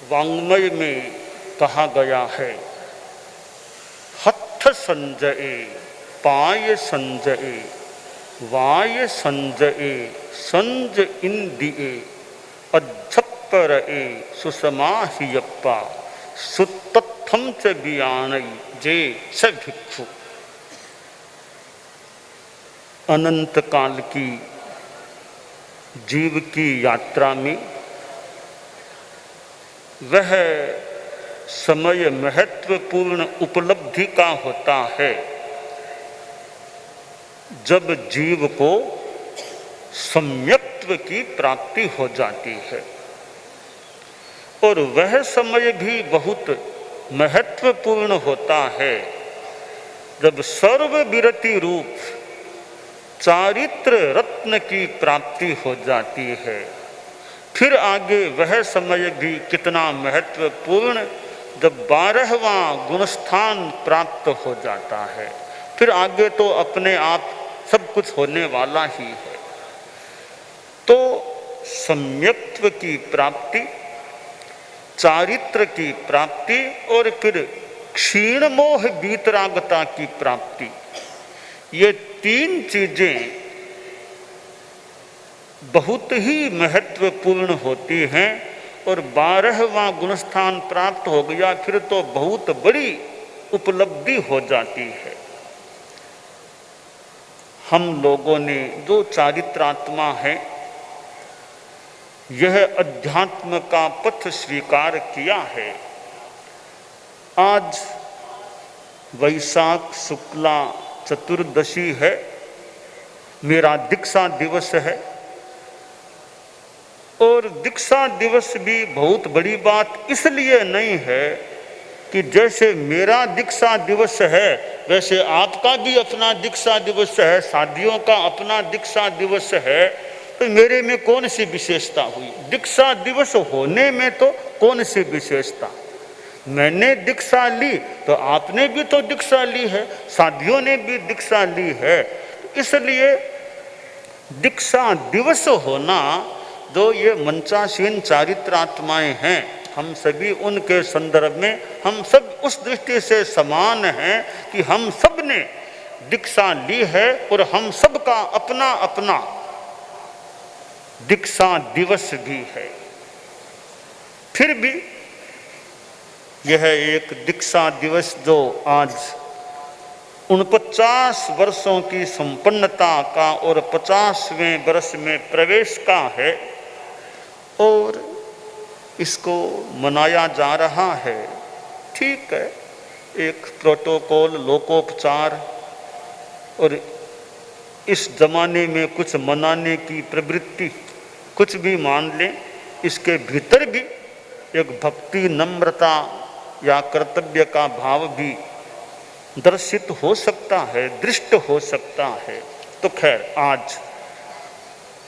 वाङ्मय में कहा गया है, हथ संजये पाय संजये वाय संजये संज इंदिये अझप्परए सुसमाहियप्पा सुतत्थम च बियानई जे स भिक्षु। अनंत काल की जीव की यात्रा में वह समय महत्वपूर्ण उपलब्धि का होता है जब जीव को सम्यक्त्व की प्राप्ति हो जाती है, और वह समय भी बहुत महत्वपूर्ण होता है जब सर्वविरति रूप चारित्र रत्न की प्राप्ति हो जाती है। फिर आगे वह समय भी कितना महत्वपूर्ण जब 12वां गुणस्थान प्राप्त हो जाता है। फिर आगे तो अपने आप सब कुछ होने वाला ही है। तो सम्यक्त्व की प्राप्ति, चारित्र की प्राप्ति और फिर क्षीण मोह वीतरागता की प्राप्ति, ये 3 चीजें बहुत ही महत्वपूर्ण होती हैं। और 12वां गुणस्थान प्राप्त हो गया फिर तो बहुत बड़ी उपलब्धि हो जाती है। हम लोगों ने जो चारित्रात्मा है, यह अध्यात्म का पथ स्वीकार किया है। आज वैशाख शुक्ला चतुर्दशी है, मेरा दीक्षा दिवस है। और दीक्षा दिवस भी बहुत बड़ी बात इसलिए नहीं है कि जैसे मेरा दीक्षा दिवस है वैसे आपका भी अपना दीक्षा दिवस है, शादियों का अपना दीक्षा दिवस है, तो मेरे में कौन सी विशेषता हुई? दीक्षा दिवस होने में तो कौन सी विशेषता? मैंने दीक्षा ली तो आपने भी तो दीक्षा ली है, शादियों ने भी दीक्षा ली है। इसलिए दीक्षा दिवस होना, जो ये मंचासीन चारित्रात्माएं हैं, हम सभी उनके संदर्भ में हम सब उस दृष्टि से समान हैं कि हम सब ने दीक्षा ली है और हम सब का अपना अपना दीक्षा दिवस भी है। फिर भी यह एक दीक्षा दिवस जो आज 49 वर्षों की संपन्नता का और 50वें वर्ष में प्रवेश का है और इसको मनाया जा रहा है। ठीक है, एक प्रोटोकॉल, लोकोपचार, और इस जमाने में कुछ मनाने की प्रवृत्ति, कुछ भी मान लें, इसके भीतर भी एक भक्ति, नम्रता या कर्तव्य का भाव भी दर्शित हो सकता है, दृष्ट हो सकता है। तो खैर, आज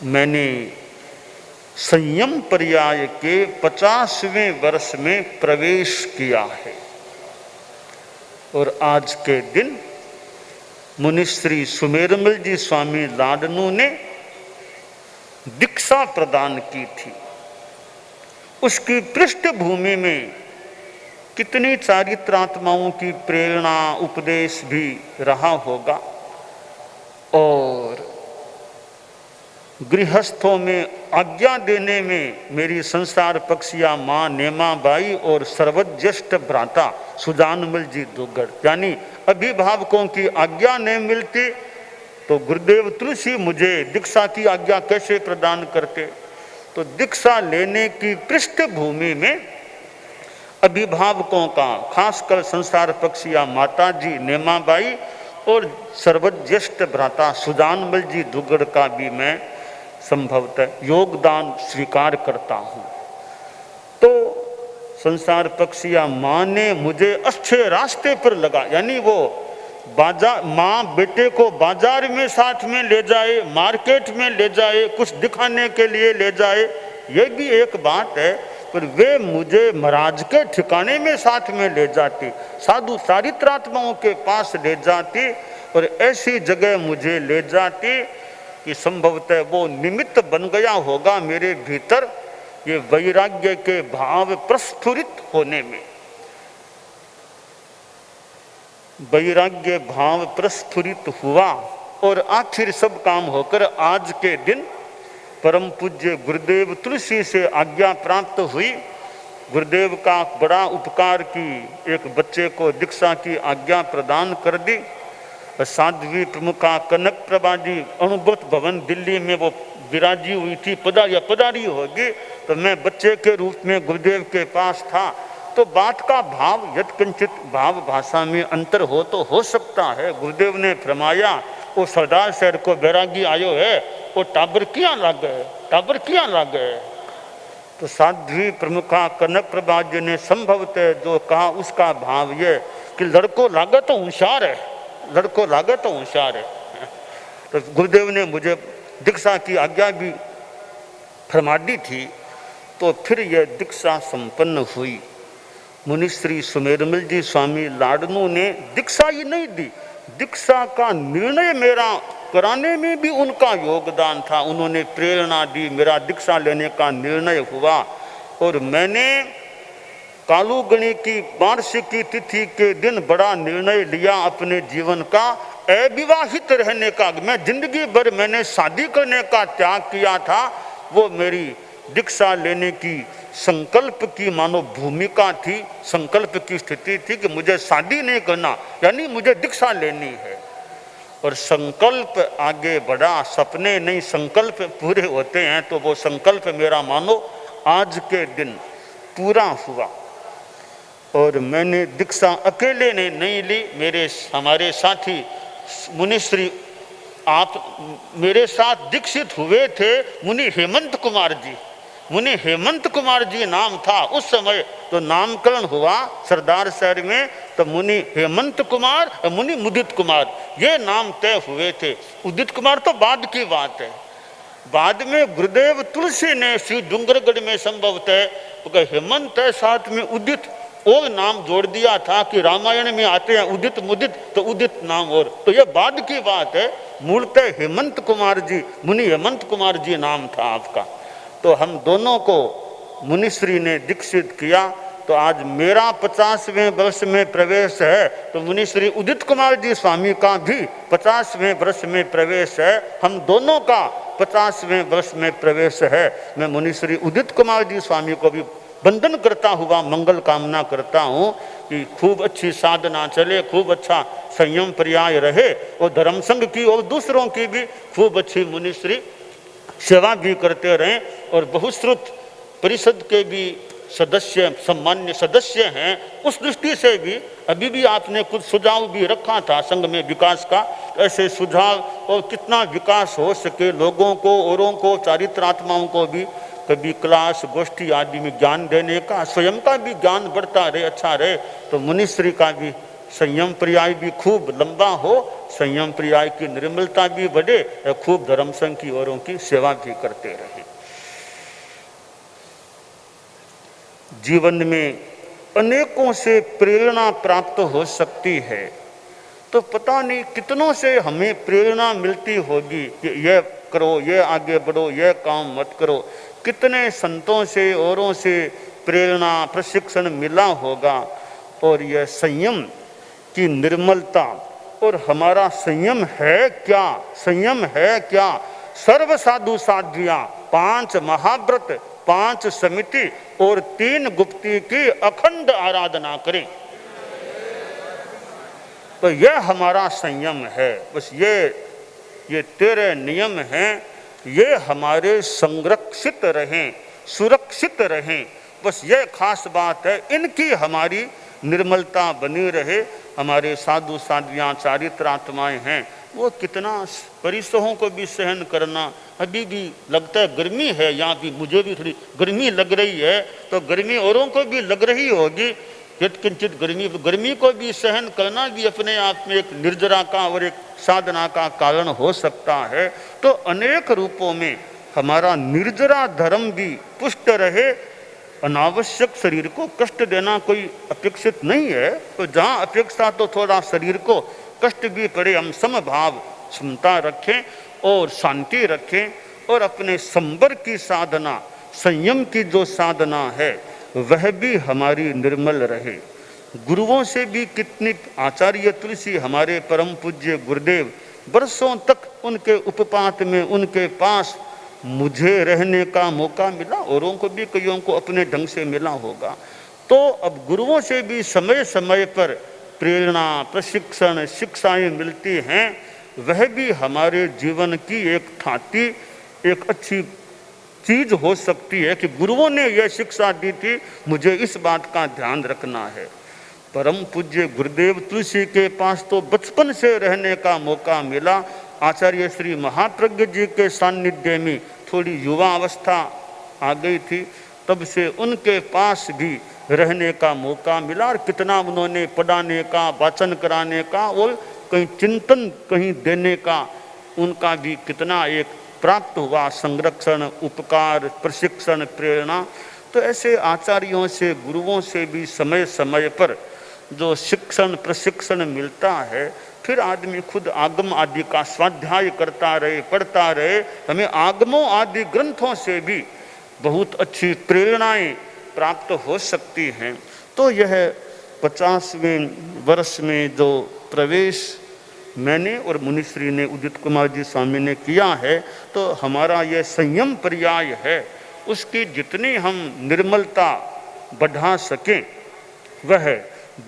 मैंने संयम पर्याय के 50वें वर्ष में प्रवेश किया है और आज के दिन मुनिश्री सुमेरमल जी स्वामी लाडनू ने दीक्षा प्रदान की थी। उसकी पृष्ठभूमि में कितनी चारित्रात्माओं की प्रेरणा, उपदेश भी रहा होगा। और गृहस्थों में आज्ञा देने में मेरी संसार पक्षिया माँ नेमा बाई और सर्वज्येष्ठ भ्राता सुजानमल जी दुग्गड़, यानी अभिभावकों की आज्ञा नहीं मिलती तो गुरुदेव तुलसी मुझे दीक्षा की आज्ञा कैसे प्रदान करते। तो दीक्षा लेने की पृष्ठभूमि में अभिभावकों का, खासकर संसार पक्षिया माता जी नेमाबाई और सर्वज्येष्ठ भ्राता सुजानमल जी दुग्गड़ का भी मैं संभवतः योगदान स्वीकार करता हूँ। तो संसार पक्षिया माँ ने मुझे अच्छे रास्ते पर लगा, यानी वो बाजार, माँ बेटे को बाजार में साथ में ले जाए, मार्केट में ले जाए, कुछ दिखाने के लिए ले जाए, ये भी एक बात है, पर वे मुझे महाराज के ठिकाने में साथ में ले जाती, साधु चारित्रात्माओं के पास ले जाती और ऐसी जगह मुझे ले जाती कि संभवतः वो निमित्त बन गया होगा मेरे भीतर ये वैराग्य के भाव प्रस्फुरित होने में। वैराग्य भाव प्रस्फुरित हुआ और आखिर सब काम होकर आज के दिन परम पूज्य गुरुदेव तुलसी से आज्ञा प्राप्त हुई। गुरुदेव का बड़ा उपकार की एक बच्चे को दीक्षा की आज्ञा प्रदान कर दी। साध्वी प्रमुखा कनक प्रभा जी अनुभूत भवन दिल्ली में वो विराजी हुई थी, पधारी होगी, तो मैं बच्चे के रूप में गुरुदेव के पास था। तो बात का भाव यत्किंचित भाव भाषा में अंतर हो तो हो सकता है। गुरुदेव ने फरमाया वो सरदार शहर को बैरागी आयो है, वो टाबर किया लागे। तो साध्वी प्रमुखा कनक प्रभा जी ने संभवतः जो कहा उसका भाव ये कि लड़को लागे तो होशियार है। तो गुरुदेव ने मुझे दीक्षा की आज्ञा भी फरमा दी थी। तो फिर यह दीक्षा संपन्न हुई। मुनिश्री सुमेरमल जी स्वामी लाडनू ने दीक्षा ही नहीं दी, दीक्षा का निर्णय मेरा कराने में भी उनका योगदान था। उन्होंने प्रेरणा दी, मेरा दीक्षा लेने का निर्णय हुआ। और मैंने कालूगणी की वार्षिकी तिथि के दिन बड़ा निर्णय लिया अपने जीवन का, अविवाहित रहने का। मैं जिंदगी भर मैंने शादी करने का त्याग किया था। वो मेरी दीक्षा लेने की संकल्प की मानो भूमिका थी, संकल्प की स्थिति थी कि मुझे शादी नहीं करना, यानी मुझे दीक्षा लेनी है। और संकल्प आगे बढ़ा, सपने नहीं संकल्प पूरे होते हैं। तो वो संकल्प मेरा मानो आज के दिन पूरा हुआ। और मैंने दीक्षा अकेले ने नहीं ली, हमारे साथी मुनिश्री आप मेरे साथ दीक्षित हुए थे। मुनि हेमंत कुमार जी नाम था उस समय। तो नामकरण हुआ सरदार शहर में, तो मुनि हेमंत कुमार और मुनि मुदित कुमार ये नाम तय हुए थे। उदित कुमार तो बाद की बात है। बाद में गुरुदेव तुलसी ने श्री डूंगरगढ़ में संभवतः हेमंत है साथ में उदित और नाम जोड़ दिया था कि रामायण में आते हैं उदित मुदित, तो उदित नाम और, तो यह बाद की बात है। मूलतः हेमंत कुमार जी, मुनि हेमंत कुमार जी नाम था आपका। तो हम दोनों को मुनिश्री ने दीक्षित किया। तो आज मेरा 50वें वर्ष में प्रवेश है, तो मुनिश्री उदित कुमार जी स्वामी का भी 50वें वर्ष में प्रवेश है। हम दोनों का 50वें वर्ष में प्रवेश है। मैं मुनिश्री उदित कुमार जी स्वामी को भी वंदन करता हुआ मंगल कामना करता हूँ कि खूब अच्छी साधना चले, खूब अच्छा संयम पर्याय रहे और धर्म संघ की और दूसरों की भी खूब अच्छी मुनिश्री सेवा भी करते रहें। और बहुश्रुत परिषद के भी सदस्य, सम्मान्य सदस्य हैं। उस दृष्टि से भी अभी भी आपने कुछ सुझाव भी रखा था संघ में विकास का, ऐसे सुझाव और कितना विकास हो सके लोगों को, औरों को, चारित्रात्माओं को भी कभी क्लास गोष्ठी आदि में ज्ञान देने का, स्वयं का भी ज्ञान बढ़ता रहे, अच्छा रहे। तो मुनिश्री का भी संयम पर्याय भी खूब लंबा हो, संयम पर्याय की निर्मलता भी बढ़े, खूब धर्म संघ की औरों की सेवा भी करते रहे। जीवन में अनेकों से प्रेरणा प्राप्त हो सकती है। तो पता नहीं कितनों से हमें प्रेरणा मिलती होगी कि यह करो, यह आगे बढ़ो, यह काम मत करो। कितने संतों से औरों से प्रेरणा प्रशिक्षण मिला होगा। और यह संयम की निर्मलता, और हमारा संयम है क्या? सर्व साधु साध्वियां, 5 महाव्रत, 5 समिति और 3 गुप्ती की अखंड आराधना करें। तो यह हमारा संयम है। बस ये तेरे नियम हैं, ये हमारे संरक्षित रहें, सुरक्षित रहें। बस यह खास बात है, इनकी हमारी निर्मलता बनी रहे। हमारे साधु साध्वियाँ चारित्रात्माएँ हैं, वो कितना परिसहों को भी सहन करना। अभी भी लगता है गर्मी है, यहाँ भी मुझे भी थोड़ी गर्मी लग रही है, तो गर्मी औरों को भी लग रही होगी। यत्किंचित गर्मी को भी सहन करना भी अपने आप में एक निर्जरा का और एक साधना का कारण हो सकता है। तो अनेक रूपों में हमारा निर्जरा धर्म भी पुष्ट रहे। अनावश्यक शरीर को कष्ट देना कोई अपेक्षित नहीं है, तो जहाँ अपेक्षा तो थोड़ा शरीर को कष्ट भी पड़े, हम समभाव क्षमता रखें और शांति रखें और अपने संबर की साधना संयम की जो साधना है वह भी हमारी निर्मल रहे। गुरुओं से भी कितनी, आचार्य तुलसी हमारे परम पूज्य गुरुदेव, बरसों तक उनके उपपात में उनके पास मुझे रहने का मौका मिला, औरों को भी कईयों को अपने ढंग से मिला होगा। तो अब गुरुओं से भी समय समय पर प्रेरणा, प्रशिक्षण, शिक्षाएं मिलती हैं। वह भी हमारे जीवन की एक ठाती, एक अच्छी चीज हो सकती है कि गुरुओं ने यह शिक्षा दी थी, मुझे इस बात का ध्यान रखना है। परम पूज्य गुरुदेव तुलसी के पास तो बचपन से रहने का मौका मिला। आचार्य श्री महाप्रज्ञ जी के सानिध्य में थोड़ी युवा अवस्था आ गई थी, तब से उनके पास भी रहने का मौका मिला और कितना उन्होंने पढ़ाने का, वाचन कराने का और कहीं चिंतन कहीं देने का उनका भी कितना एक प्राप्त हुआ, संरक्षण, उपकार, प्रशिक्षण, प्रेरणा। तो ऐसे आचार्यों से, गुरुओं से भी समय समय पर जो शिक्षण प्रशिक्षण मिलता है, फिर आदमी खुद आगम आदि का स्वाध्याय करता रहे, पढ़ता रहे। हमें आगमों आदि ग्रंथों से भी बहुत अच्छी प्रेरणाएं प्राप्त हो सकती हैं। तो यह 50वें वर्ष में जो प्रवेश मैंने और मुनिश्री ने, उदित कुमार जी स्वामी ने किया है, तो हमारा यह संयम पर्याय है, उसकी जितनी हम निर्मलता बढ़ा सकें वह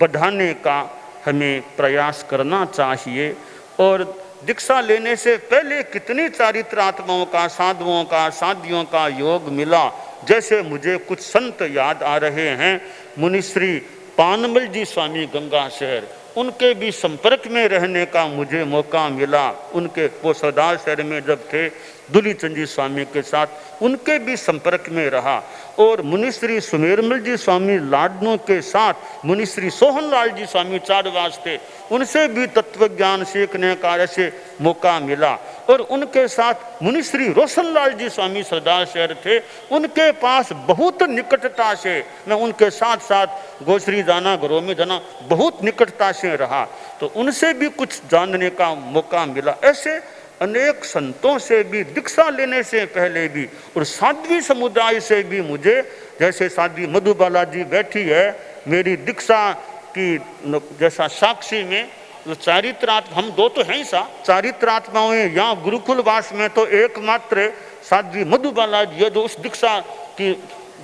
बढ़ाने का हमें प्रयास करना चाहिए। और दीक्षा लेने से पहले कितनी चारित्रात्माओं का, साधुओं का, साधियों का योग मिला। जैसे मुझे कुछ संत याद आ रहे हैं, मुनिश्री पानमल जी स्वामी गंगा शहर, उनके भी संपर्क में रहने का मुझे मौका मिला। उनके वो सरदार शहर में जब थे, दुलीचंद जी स्वामी के साथ उनके भी संपर्क में रहा। और मुनिश्री सुमेरमल जी स्वामी लाडनों के साथ मुनिश्री सोहनलाल जी स्वामी चारवास थे, उनसे भी तत्व ज्ञान सीखने का ऐसे मौका मिला। और उनके साथ मुनिश्री रोशनलाल जी स्वामी सरदार शहर थे, उनके पास बहुत निकटता से मैं उनके साथ साथ गोश्री जाना, घरों में जाना, बहुत निकटता से रहा, तो उनसे भी कुछ जानने का मौका मिला। ऐसे अनेक संतों से भी दीक्षा लेने से पहले भी, और साध्वी समुदाय से भी मुझे, जैसे साध्वी मधुबाला जी बैठी है मेरी दीक्षा की जैसा साक्षी में, तो चारित्रात्मा हम दो तो हैं ही सा, चारित्रात्माओं यहाँ गुरुकुलवास में तो एकमात्र साध्वी मधुबाला जी जो उस दीक्षा की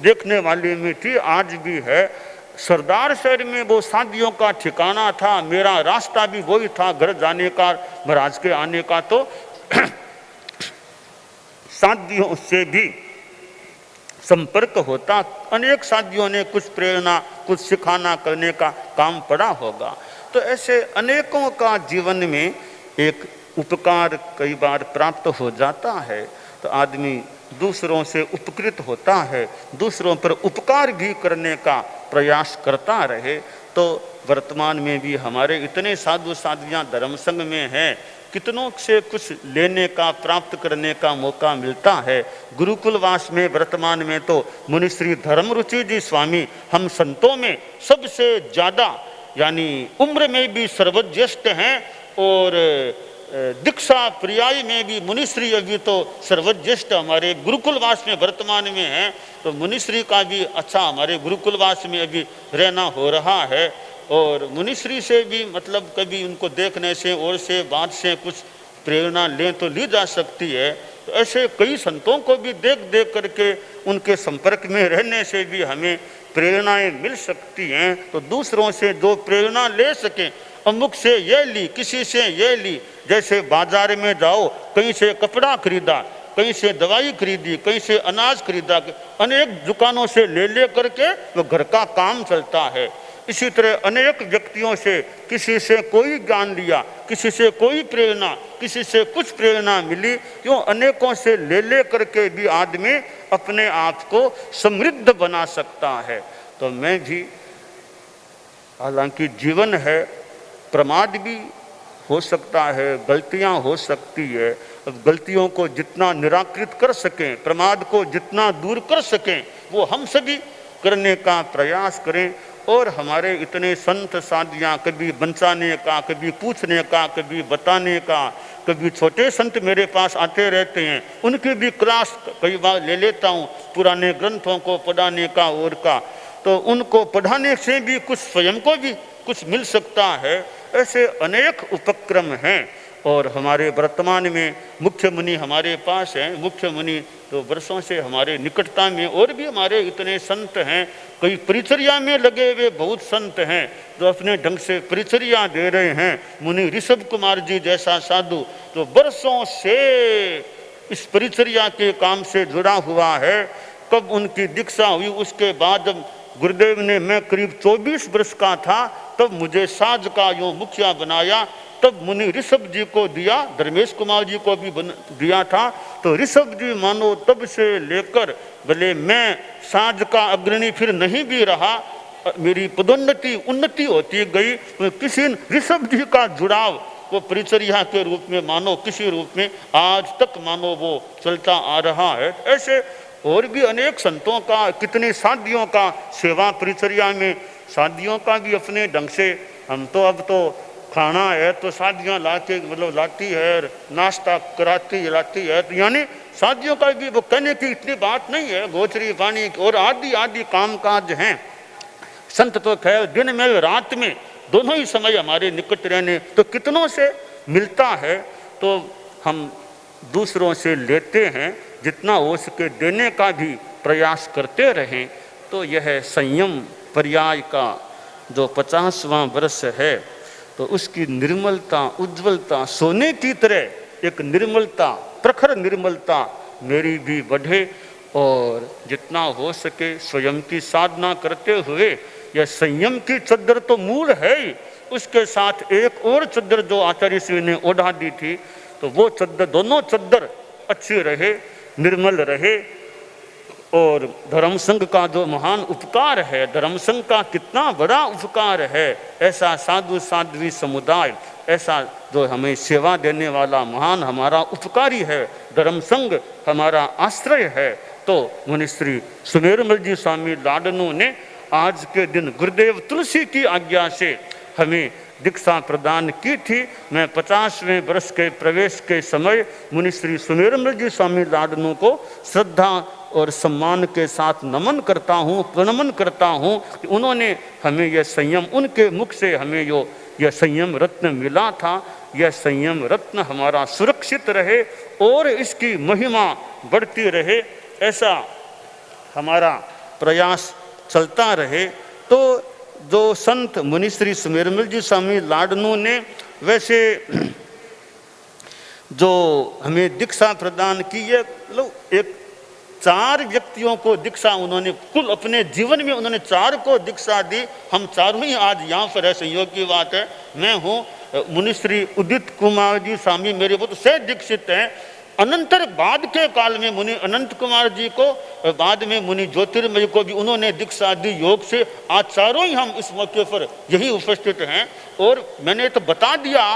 देखने वाली में थी, आज भी है। सरदार शहर में वो साधियों का ठिकाना था, मेरा रास्ता भी वही था घर जाने का, महाराज के आने का। तो साधियों से भी संपर्क होता, अनेक साधियों ने कुछ प्रेरणा, कुछ सिखाना करने का काम पड़ा होगा। तो ऐसे अनेकों का जीवन में एक उपकार कई बार प्राप्त हो जाता है, तो आदमी दूसरों से उपकृत होता है, दूसरों पर उपकार भी करने का प्रयास करता रहे। तो वर्तमान में भी हमारे इतने साधु साध्वियाँ धर्म संघ में हैं, कितनों से कुछ लेने का, प्राप्त करने का मौका मिलता है। गुरुकुलवास में वर्तमान में तो मुनिश्री धर्मरुचि जी स्वामी हम संतों में सबसे ज़्यादा, यानी उम्र में भी सर्वज्येष्ठ हैं, और दीक्षा पर्याय में भी मुनिश्री अभी तो सर्वज्येष्ठ हमारे गुरुकुलवास में वर्तमान में हैं। तो मुनिश्री का भी अच्छा हमारे गुरुकुलवास में अभी रहना हो रहा है। और मुनिश्री से भी मतलब कभी उनको देखने से और से बात से कुछ प्रेरणा लें तो ली जा सकती है। तो ऐसे कई संतों को भी देख देख करके उनके संपर्क में रहने से भी हमें प्रेरणाएं मिल सकती हैं। तो दूसरों से जो प्रेरणा ले सकें, अमुक से ये ली, किसी से ये ली, जैसे बाजार में जाओ, कहीं से कपड़ा खरीदा, कहीं से दवाई खरीदी, कहीं से अनाज खरीदा, अनेक दुकानों से ले करके वो घर का काम चलता है। इसी तरह अनेक व्यक्तियों से, किसी से कोई ज्ञान लिया, किसी से कोई प्रेरणा, किसी से कुछ प्रेरणा मिली, क्यों अनेकों से ले करके भी आदमी अपने आप को समृद्ध बना सकता है। तो मैं भी, हालांकि जीवन है, प्रमाद भी हो सकता है, गलतियां हो सकती है, अब गलतियों को जितना निराकृत कर सकें, प्रमाद को जितना दूर कर सकें, वो हम सभी करने का प्रयास करें। और हमारे इतने संत साधियाँ, कभी बंचाने का, कभी पूछने का, कभी बताने का, कभी छोटे संत मेरे पास आते रहते हैं, उनकी भी क्लास कई बार ले लेता हूँ। पुराने ग्रंथों को पढ़ाने का और का, तो उनको पढ़ाने से भी कुछ स्वयं को भी कुछ मिल सकता है। ऐसे अनेक उपक्रम हैं। और हमारे वर्तमान में मुख्य मुनि हमारे पास हैं। मुख्य मुनि तो वर्षों से हमारे निकटता में, और भी हमारे इतने संत हैं, कई परिचर्या में लगे हुए बहुत संत हैं जो अपने ढंग से परिचर्या दे रहे हैं। मुनि ऋषभ कुमार जी जैसा साधु जो वर्षों से इस परिचर्या के काम से जुड़ा हुआ है। कब उनकी दीक्षा हुई, उसके बाद गुरुदेव ने, मैं करीब 24 वर्ष का था तब मुझे साज का यूँ मुखिया बनाया, तब मुनि ऋषभ जी को दिया, धर्मेश कुमार जी को भी दिया था। तो ऋषभ जी मानो तब से लेकर, भले मैं साज का अग्रणी फिर नहीं भी रहा, मेरी पदोन्नति उन्नति होती गई, किसी ऋषभ जी का जुड़ाव वो परिचर्या के रूप में मानो किसी रूप में आज तक मानो वो चलता आ रहा है। ऐसे और भी अनेक संतों का, कितने साधियों का सेवा परिचर्या में, साधियों का भी अपने ढंग से, हम तो अब तो खाना है तो शादियाँ ला के मतलब लाती है, नाश्ता कराती लाती है, तो यानी शादियों का भी वो कहने की इतनी बात नहीं है। गोचरी पानी और आदि आदि काम काज हैं। संत तो खैर दिन में रात में दोनों ही समय हमारे निकट रहने, तो कितनों से मिलता है तो हम दूसरों से लेते हैं, जितना हो सके देने का भी प्रयास करते रहें। तो यह संयम पर्याय का जो 50वां वर्ष है, तो उसकी निर्मलता, उज्ज्वलता, सोने की तरह एक निर्मलता, प्रखर निर्मलता मेरी भी बढ़े। और जितना हो सके स्वयं की साधना करते हुए, यह संयम की चद्दर तो मूल है ही, उसके साथ एक और चद्दर जो आचार्य श्री ने ओढ़ा दी थी, तो वो चद्दर, दोनों चद्दर अच्छी रहे, निर्मल रहे। और धर्म संघ का जो महान उपकार है, धर्म संघ का कितना बड़ा उपकार है, ऐसा साधु साध्वी समुदाय, ऐसा जो हमें सेवा देने वाला महान हमारा उपकारी है, धर्म संघ हमारा आश्रय है। तो मुनिश्री सुमेरमल जी स्वामी लाडनू ने आज के दिन गुरुदेव तुलसी की आज्ञा से हमें दीक्षा प्रदान की थी। मैं 50वें वर्ष के प्रवेश के समय मुनिश्री सुमेरमल जी स्वामी लाडनू को श्रद्धा और सम्मान के साथ नमन करता हूँ, प्रणमन करता हूँ कि उन्होंने हमें यह संयम, उनके मुख से हमें यह संयम रत्न मिला था। यह संयम रत्न हमारा सुरक्षित रहे और इसकी महिमा बढ़ती रहे, ऐसा हमारा प्रयास चलता रहे। तो जो संत मुनिश्री सुमेरमल जी स्वामी लाडनू ने वैसे जो हमें दीक्षा प्रदान की है, मतलब एक 4 व्यक्तियों को दीक्षा उन्होंने, कुल अपने जीवन में उन्होंने 4 को दीक्षा दी। हम चारों ही आज यहाँ पर है, संयोग की बात है। मैं हूँ मुनिश्री उदित कुमार जी स्वामी, मेरे बहुत से दीक्षित हैं। अनंतर बाद के काल में मुनि अनंत कुमार जी को, बाद में मुनि ज्योतिर्मय को भी उन्होंने दीक्षा दी योग से। आज चारों ही हम इस मौके पर यही उपस्थित हैं। और मैंने तो बता दिया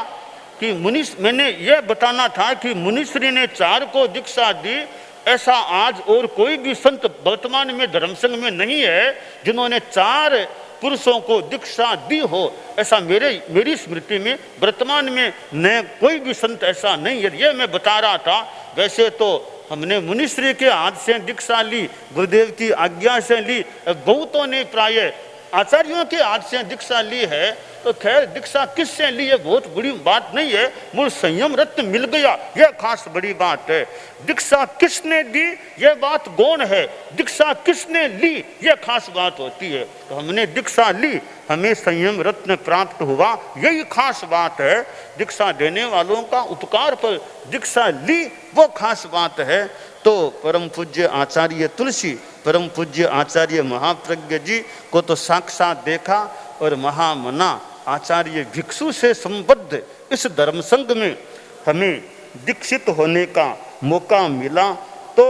कि मैंने यह बताना था कि मुनिश्री ने 4 को दीक्षा दी, ऐसा आज और कोई भी संत वर्तमान में धर्मसंघ में नहीं है जिन्होंने 4 पुरुषों को दीक्षा दी हो। ऐसा मेरी स्मृति में वर्तमान में न कोई भी संत ऐसा नहीं है। ये मैं बता रहा था। वैसे तो हमने मुनिश्री के हाथ से दीक्षा ली, गुरुदेव की आज्ञा से ली, बहुतों ने प्राय आचार्यों के हाथ से दीक्षा ली है। तो खैर दीक्षा किससे ली है बहुत बड़ी बात नहीं है, मूल संयम रत्न मिल गया, यह खास बड़ी बात है। दीक्षा किसने दी यह बात गौण है, दीक्षा किसने ली यह खास बात होती है। तो हमने दीक्षा ली, हमें संयम रत्न प्राप्त हुआ, यही खास बात है। दीक्षा देने वालों का उपकार पर दीक्षा ली वो खास बात है। तो परम पूज्य आचार्य तुलसी, परम पूज्य आचार्य महाप्रज्ञ जी को तो साक्षात देखा, और महामना आचार्य भिक्षु से संबद्ध इस धर्म संघ में हमें दीक्षित होने का मौका मिला। तो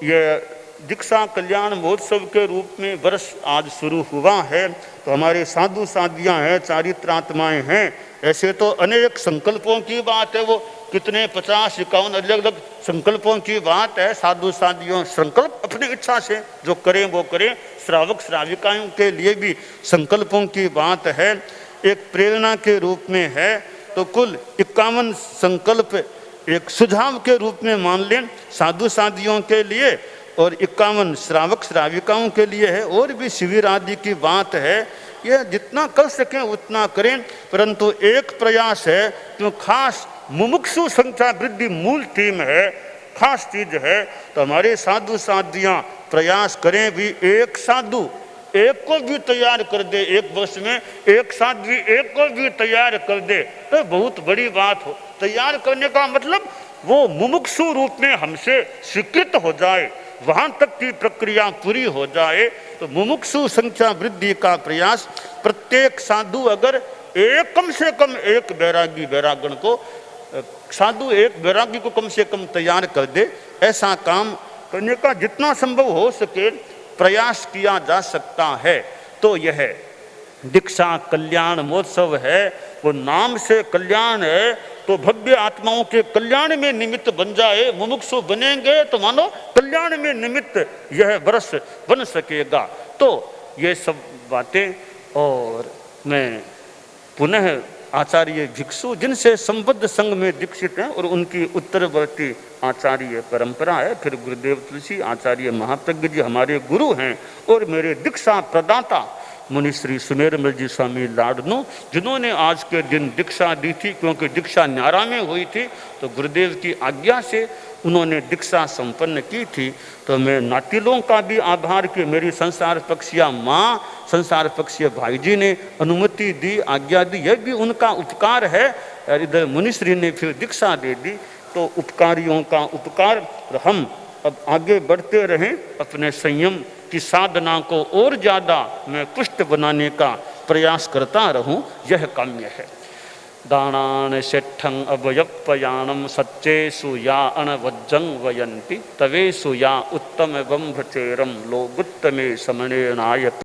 यह दीक्षा कल्याण महोत्सव के रूप में वर्ष आज शुरू हुआ है। तो हमारे साधु साधियाँ हैं, चारित्रात्माएँ हैं। ऐसे तो अनेक संकल्पों की बात है, वो कितने 50-51 अलग अलग संकल्पों की बात है। साधु साधियों संकल्प अपनी इच्छा से जो करें वो करें, श्रावक श्राविकाओं के लिए भी संकल्पों की बात है। एक प्रेरणा के रूप में है तो कुल 51 संकल्प एक सुझाव के रूप में मान लें साधु साधियों के लिए। और 51 श्रावक श्राविकाओं के लिए है, और भी शिविर आदि की बात है। यह जितना कर सकें उतना करें, परंतु एक प्रयास है जो खास मुमुक्षु संख्या वृद्धि मूल थीम है, खास चीज है। तो हमारे साधु साधियाँ प्रयास करें भी, एक साधु एक को भी तैयार कर दे, एक वर्ष में एक साध्वी एक को भी तैयार कर दे तो बहुत बड़ी बात हो। तैयार करने का मतलब वो मुमुक्षु रूप में हमसे स्वीकृत हो जाए, वहां तक की प्रक्रिया पूरी हो जाए। तो मुमुक्षु संख्या वृद्धि का प्रयास, प्रत्येक साधु अगर एक कम से कम एक बैरागी बैरागण को, साधु एक बैरागी को कम से कम तैयार कर दे, ऐसा काम करने का जितना संभव हो सके प्रयास किया जा सकता है। तो यह दीक्षा कल्याण महोत्सव है, वो नाम से कल्याण है, तो भव्य आत्माओं के कल्याण में निमित्त बन जाए। मुमुक्षु बनेंगे तो मानो कल्याण में निमित्त यह वर्ष बन सकेगा। तो ये सब बातें, और मैं पुनः आचार्य भिक्षु जिनसे संबद्ध संघ में दीक्षित हैं और उनकी उत्तरवर्ती आचार्य परंपरा है, फिर गुरुदेव तुलसी आचार्य महाप्रज्ञ जी हमारे गुरु हैं, और मेरे दीक्षा प्रदाता मुनि श्री सुमेरमल जी स्वामी लाडनू, जिन्होंने आज के दिन दीक्षा दी थी, क्योंकि दीक्षा न्यारा में हुई थी तो गुरुदेव की आज्ञा से उन्होंने दीक्षा संपन्न की थी। तो मैं नातिलों का भी आभार कि मेरी संसार पक्षिया माँ, संसार पक्षीय भाई जी ने अनुमति दी, आज्ञा दी, यह भी उनका उपकार है। और इधर मुनिश्री ने फिर दीक्षा दे दी, तो उपकारियों का उपकार। और हम अब आगे बढ़ते रहें, अपने संयम की साधना को और ज़्यादा मैं पुष्ट बनाने का प्रयास करता रहूं, यह काम्य है। दानान शेठं अवयपयाणम सच्चेषु या अणवज्जं वयन्ति तवेषु या उत्तम ब्रह्मचेरम लोगुत्तमे समणे नायक।